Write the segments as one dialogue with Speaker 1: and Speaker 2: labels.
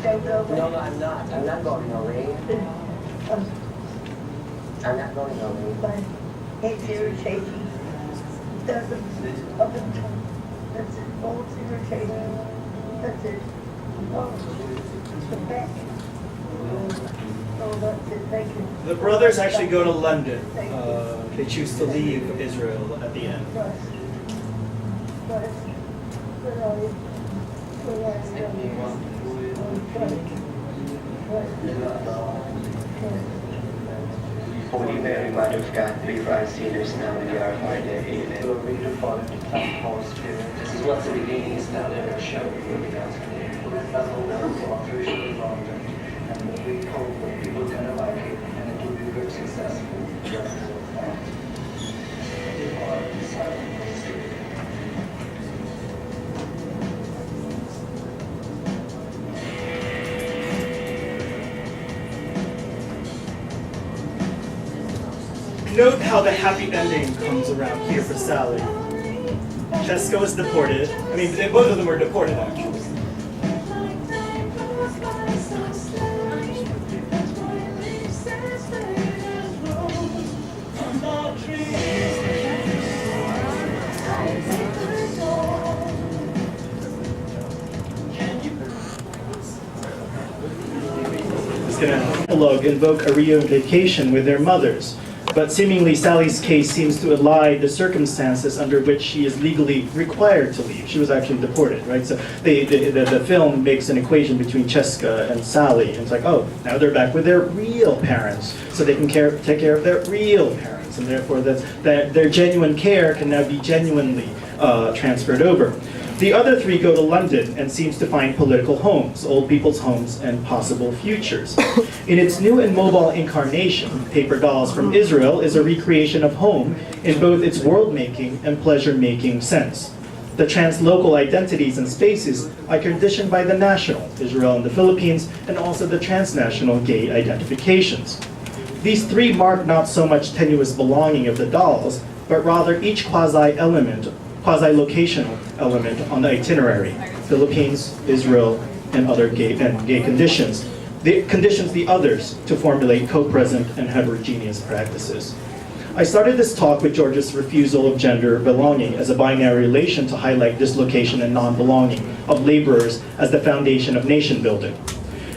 Speaker 1: don't know.
Speaker 2: No, I'm not. I'm not going away. I'm not going away.
Speaker 1: But it's irritating. Doesn't up and down. That's it. Oh, it's irritating. That's it. Oh, the back. Oh, that's it. Thank you.
Speaker 3: The brothers actually go to London. They choose to leave Israel at the end.
Speaker 1: Right. Right. Where are you? Where are you?
Speaker 2: Holy Mary, Mother of God, pray for us sinners now and the hour of our death. Amen. Glory to the Father, to the Son, and Holy Spirit. This is what the beginning is now, and ever shall be, world without end. Who is thou, O Lord, for our tradition wronged, and the great hope of people kind of like it, and it will be very successful. Justice of God. The Father, the Son, and the Holy Spirit.
Speaker 3: Note how the happy ending comes around here for Sally. Cheska was deported. I mean, both of them were deported, actually. It's going to invoke a reunification with their mothers. But seemingly Sally's case seems to elide the circumstances under which she is legally required to leave. She was actually deported, right? So the film makes an equation between Cheska and Sally. And it's like, oh, now they're back with their real parents, so they can take care of their real parents. And therefore their genuine care can now be genuinely transferred over. The other three go to London and seems to find political homes, old people's homes, and possible futures. In its new and mobile incarnation, Paper Dolls from Israel is a recreation of home in both its world-making and pleasure-making sense. The translocal identities and spaces are conditioned by the national, Israel and the Philippines, and also the transnational gay identifications. These three mark not so much tenuous belonging of the dolls, but rather each quasi-locational element on the itinerary, Philippines, Israel, and other gay conditions. Conditions the others to formulate co-present and heterogeneous practices. I started this talk with George's refusal of gender belonging as a binary relation to highlight dislocation and non-belonging of laborers as the foundation of nation building.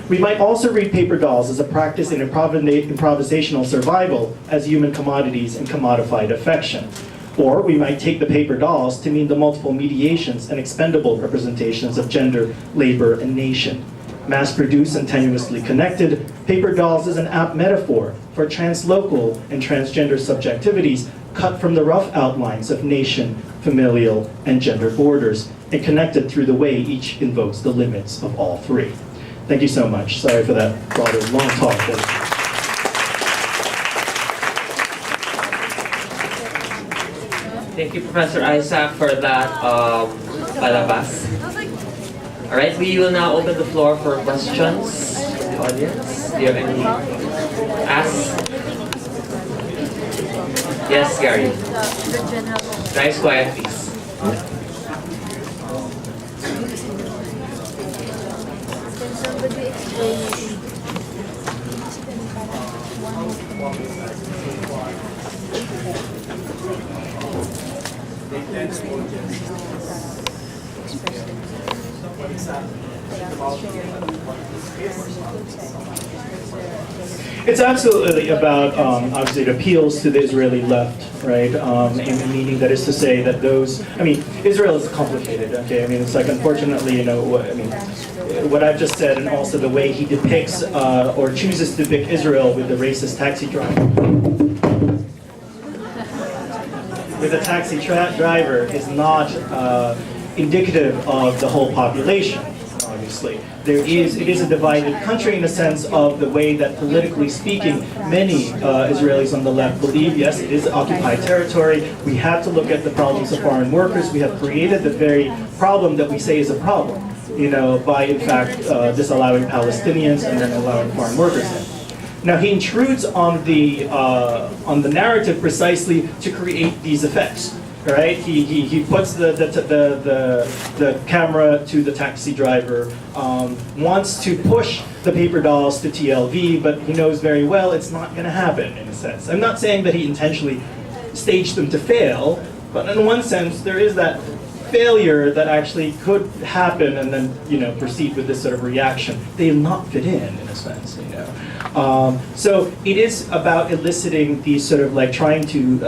Speaker 3: We might also read Paper Dolls as a practice in improvisational survival as human commodities and commodified affection. Or we might take the paper dolls to mean the multiple mediations and expendable representations of gender, labor, and nation. Mass-produced and tenuously connected, Paper Dolls is an apt metaphor for translocal and transgender subjectivities cut from the rough outlines of nation, familial, and gender borders, and connected through the way each invokes the limits of all three. Thank you so much. Sorry for that rather long talk.
Speaker 4: Thank you, Professor Isaac, for that palabas. All right, we will now open the floor for questions from the audience. Do you have any ask? Yes, Gary. Nice, quiet, please.
Speaker 3: It's absolutely about, obviously, it appeals to the Israeli left, right? And meaning that is to say that those, I mean, Israel is complicated, okay? I mean, it's like, unfortunately, you know, what I've just said, and also the way he depicts or chooses to depict Israel with the racist taxi driver. With a taxi driver is not indicative of the whole population. Obviously, it is a divided country in the sense of the way that, politically speaking, many Israelis on the left believe, yes, it is occupied territory. We have to look at the problems of foreign workers. We have created the very problem that we say is a problem, you know, by in fact disallowing Palestinians and then allowing foreign workers in. Now he intrudes on the narrative precisely to create these effects. right? He puts the camera to the taxi driver, wants to push the paper dolls to TLV, but he knows very well it's not going to happen, in a sense. I'm not saying that he intentionally staged them to fail, but in one sense, there is that failure that actually could happen and then, proceed with this sort of reaction. They will not fit in a sense, So it is about eliciting these sort of like trying to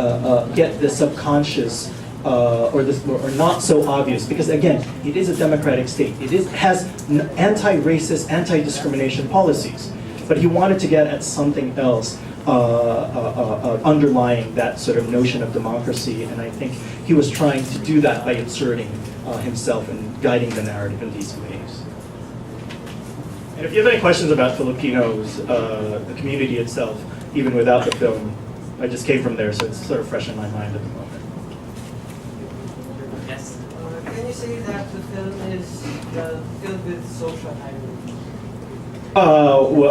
Speaker 3: get the subconscious or not so obvious, because again, it is a democratic state. Has anti-racist, anti-discrimination policies, but he wanted to get at something else underlying that sort of notion of democracy, and I think he was trying to do that by inserting himself and guiding the narrative in these ways. And if you have any questions about Filipinos, the community itself, even without the film, I just came from there, so it's sort of fresh in my mind at the moment.
Speaker 4: Yes.
Speaker 5: Can you say that the film is filled with social irony?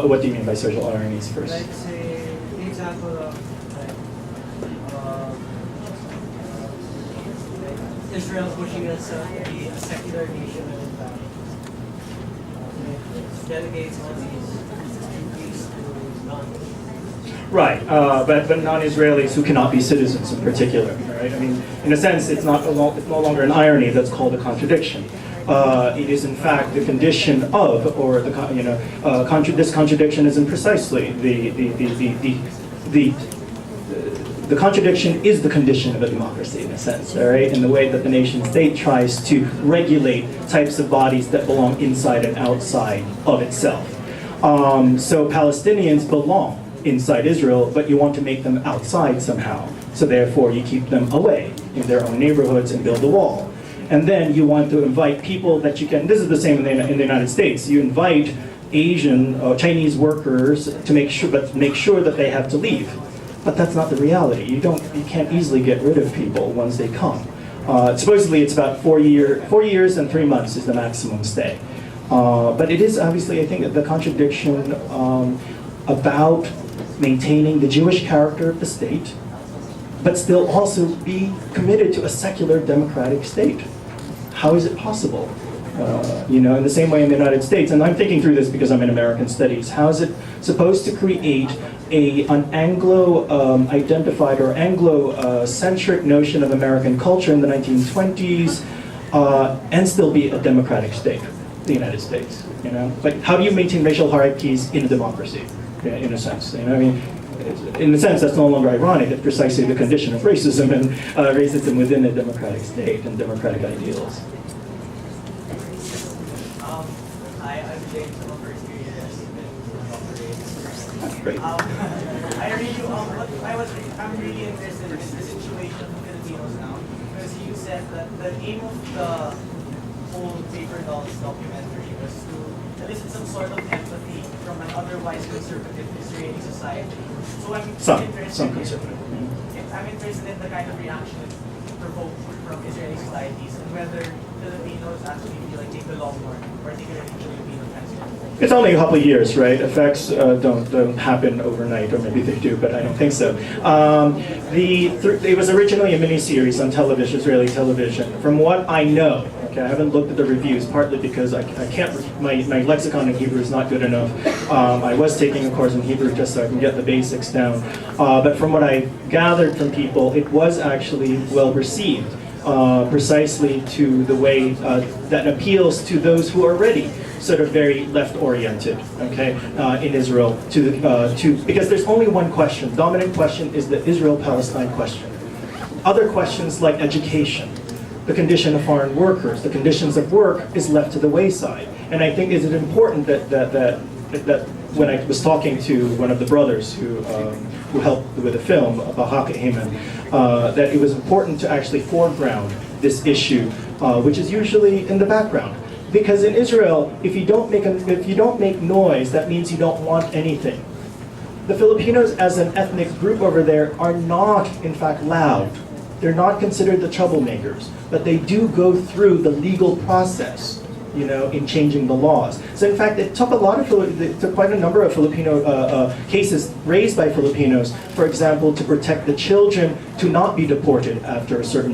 Speaker 3: What do you mean by social ironies first?
Speaker 5: Like say, the example of Israel pushing itself to be a secular nation and in fact delegates all these duties to non-Israelis.
Speaker 3: Right, but non-Israelis who cannot be citizens in particular, right? I mean, in a sense, it's no longer an irony that's called a contradiction. It is in fact the condition of, or this contradiction isn't precisely the contradiction is the condition of a democracy in a sense, all right? In the way that the nation state tries to regulate types of bodies that belong inside and outside of itself. So Palestinians belong inside Israel, but you want to make them outside somehow. So therefore you keep them away in their own neighborhoods and build a wall. And then you want to invite people that you can, this is the same in the United States, you invite Asian or Chinese workers to make sure that they have to leave. But that's not the reality. You can't easily get rid of people once they come. Supposedly it's about 4 years and 3 months is the maximum stay. But it is obviously, I think, the contradiction about maintaining the Jewish character of the state, but still also be committed to a secular democratic state. How is it possible? In the same way in the United States, and I'm thinking through this because I'm in American studies, how is it supposed to create an Anglo-identified or Anglo-centric notion of American culture in the 1920s and still be a democratic state, the United States? Like, how do you maintain racial hierarchies in a democracy, in a sense? I mean, in a sense, that's no longer ironic. It's precisely the condition of racism and racism within a democratic state and democratic ideals.
Speaker 5: Hi, I'm James. I'm a first year
Speaker 3: That's great.
Speaker 5: I'm really interested in the situation of Filipinos now, because you said that the aim of the whole Paper Dolls documentary was to elicit some sort of empathy from an otherwise conservative Israeli society. So I'm
Speaker 3: Some conservative.
Speaker 5: I'm interested in the kind of reaction it provoked from Israeli societies and whether Filipinos actually feel like they belong more, particularly Filipino transgender.
Speaker 3: It's only a couple of years, right? Effects don't happen overnight, or maybe they do, but I don't think so. It was originally a miniseries on television, Israeli television. From what I know, okay, I haven't looked at the reviews, partly because I can't. My lexicon in Hebrew is not good enough. I was taking a course in Hebrew just so I can get the basics down. But from what I gathered from people, it was actually well received, precisely to the way that appeals to those who are already sort of very left-oriented, okay, in Israel, because there's only one question. Dominant question is the Israel-Palestine question. Other questions like education, the condition of foreign workers, the conditions of work is left to the wayside. And I think is it important that when I was talking to one of the brothers who helped with the film, Bahak Heyman, that it was important to actually foreground this issue, which is usually in the background. Because in Israel, if you don't make noise, that means you don't want anything. The Filipinos as an ethnic group over there are not, in fact, loud. They're not considered the troublemakers, but they do go through the legal process, in changing the laws. So in fact, it took quite a number of Filipino cases raised by Filipinos, for example, to protect the children to not be deported after a certain